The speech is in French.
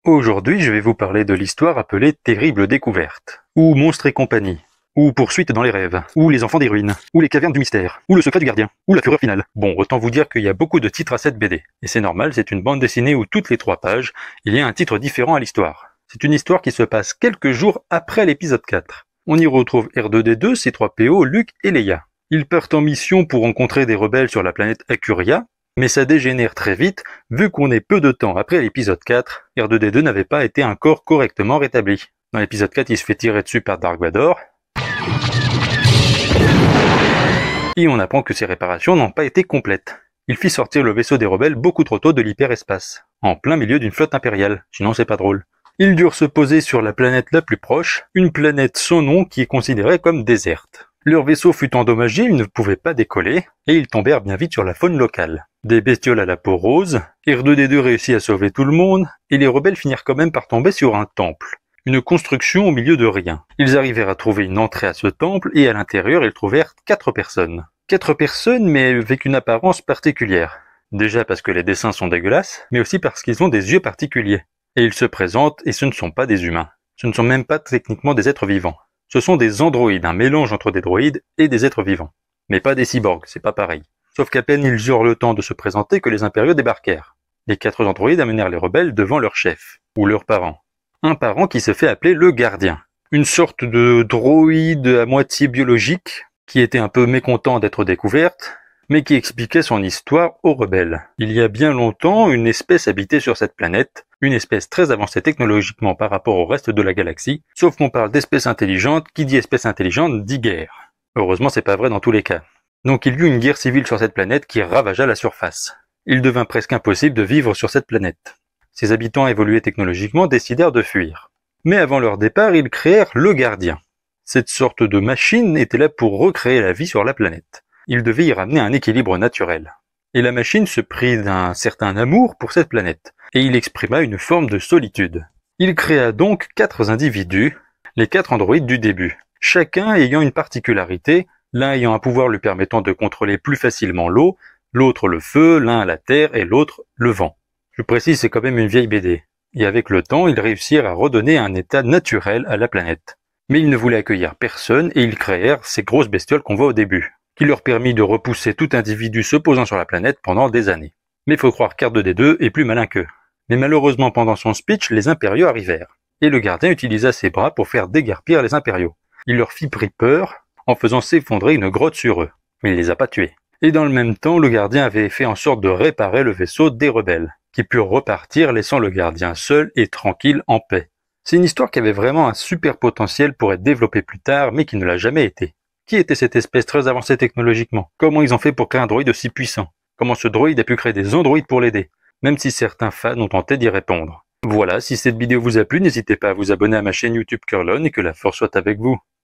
Aujourd'hui, je vais vous parler de l'histoire appelée Terrible Découverte, ou Monstres et compagnie, ou Poursuite dans les rêves, ou Les enfants des ruines, ou Les cavernes du mystère, ou Le secret du gardien, ou La fureur finale. Bon, autant vous dire qu'il y a beaucoup de titres à cette BD. Et c'est normal, c'est une bande dessinée où toutes les 3 pages, il y a un titre différent à l'histoire. C'est une histoire qui se passe quelques jours après l'épisode 4. On y retrouve R2-D2, C3PO, Luke et Leia. Ils partent en mission pour rencontrer des rebelles sur la planète Akuria, mais ça dégénère très vite, vu qu'on est peu de temps après l'épisode 4, R2-D2 n'avait pas été encore correctement rétabli. Dans l'épisode 4, il se fait tirer dessus par Dark Vador, et on apprend que ses réparations n'ont pas été complètes. Il fit sortir le vaisseau des rebelles beaucoup trop tôt de l'hyperespace, en plein milieu d'une flotte impériale, sinon c'est pas drôle. Ils durent se poser sur la planète la plus proche, une planète sans nom qui est considérée comme déserte. Leur vaisseau fut endommagé, ils ne pouvaient pas décoller, et ils tombèrent bien vite sur la faune locale. Des bestioles à la peau rose, R2-D2 réussit à sauver tout le monde, et les rebelles finirent quand même par tomber sur un temple. Une construction au milieu de rien. Ils arrivèrent à trouver une entrée à ce temple, et à l'intérieur ils trouvèrent 4 personnes. 4 personnes, mais avec une apparence particulière. Déjà parce que les dessins sont dégueulasses, mais aussi parce qu'ils ont des yeux particuliers. Et ils se présentent, et ce ne sont pas des humains. Ce ne sont même pas techniquement des êtres vivants. Ce sont des androïdes, un mélange entre des droïdes et des êtres vivants. Mais pas des cyborgs, c'est pas pareil. Sauf qu'à peine ils eurent le temps de se présenter que les impériaux débarquèrent. Les 4 androïdes amenèrent les rebelles devant leur chef, ou leurs parents. Un parent qui se fait appeler le gardien. Une sorte de droïde à moitié biologique, qui était un peu mécontent d'être découverte, mais qui expliquait son histoire aux rebelles. Il y a bien longtemps, une espèce habitait sur cette planète, une espèce très avancée technologiquement par rapport au reste de la galaxie, sauf qu'on parle d'espèce intelligente, qui dit espèce intelligente dit guerre. Heureusement, c'est pas vrai dans tous les cas. Donc il y eut une guerre civile sur cette planète qui ravagea la surface. Il devint presque impossible de vivre sur cette planète. Ses habitants évolués technologiquement décidèrent de fuir. Mais avant leur départ, ils créèrent le gardien. Cette sorte de machine était là pour recréer la vie sur la planète. Il devait y ramener un équilibre naturel. Et la machine se prit d'un certain amour pour cette planète, et il exprima une forme de solitude. Il créa donc 4 individus, les 4 androïdes du début, chacun ayant une particularité, l'un ayant un pouvoir lui permettant de contrôler plus facilement l'eau, l'autre le feu, l'un la terre et l'autre le vent. Je précise, c'est quand même une vieille BD. Et avec le temps, ils réussirent à redonner un état naturel à la planète. Mais ils ne voulaient accueillir personne et ils créèrent ces grosses bestioles qu'on voit au début, qui leur permit de repousser tout individu se posant sur la planète pendant des années. Mais il faut croire qu'R2-D2 est plus malin qu'eux. Mais malheureusement pendant son speech, les impériaux arrivèrent. Et le gardien utilisa ses bras pour faire déguerpir les impériaux. Il leur fit peur en faisant s'effondrer une grotte sur eux. Mais il les a pas tués. Et dans le même temps, le gardien avait fait en sorte de réparer le vaisseau des rebelles, qui purent repartir laissant le gardien seul et tranquille en paix. C'est une histoire qui avait vraiment un super potentiel pour être développée plus tard, mais qui ne l'a jamais été. Qui était cette espèce très avancée technologiquement? Comment ils ont fait pour créer un droïde aussi puissant? Comment ce droïde a pu créer des androïdes pour l'aider? Même si certains fans ont tenté d'y répondre. Voilà, si cette vidéo vous a plu, n'hésitez pas à vous abonner à ma chaîne YouTube Curlon et que la force soit avec vous.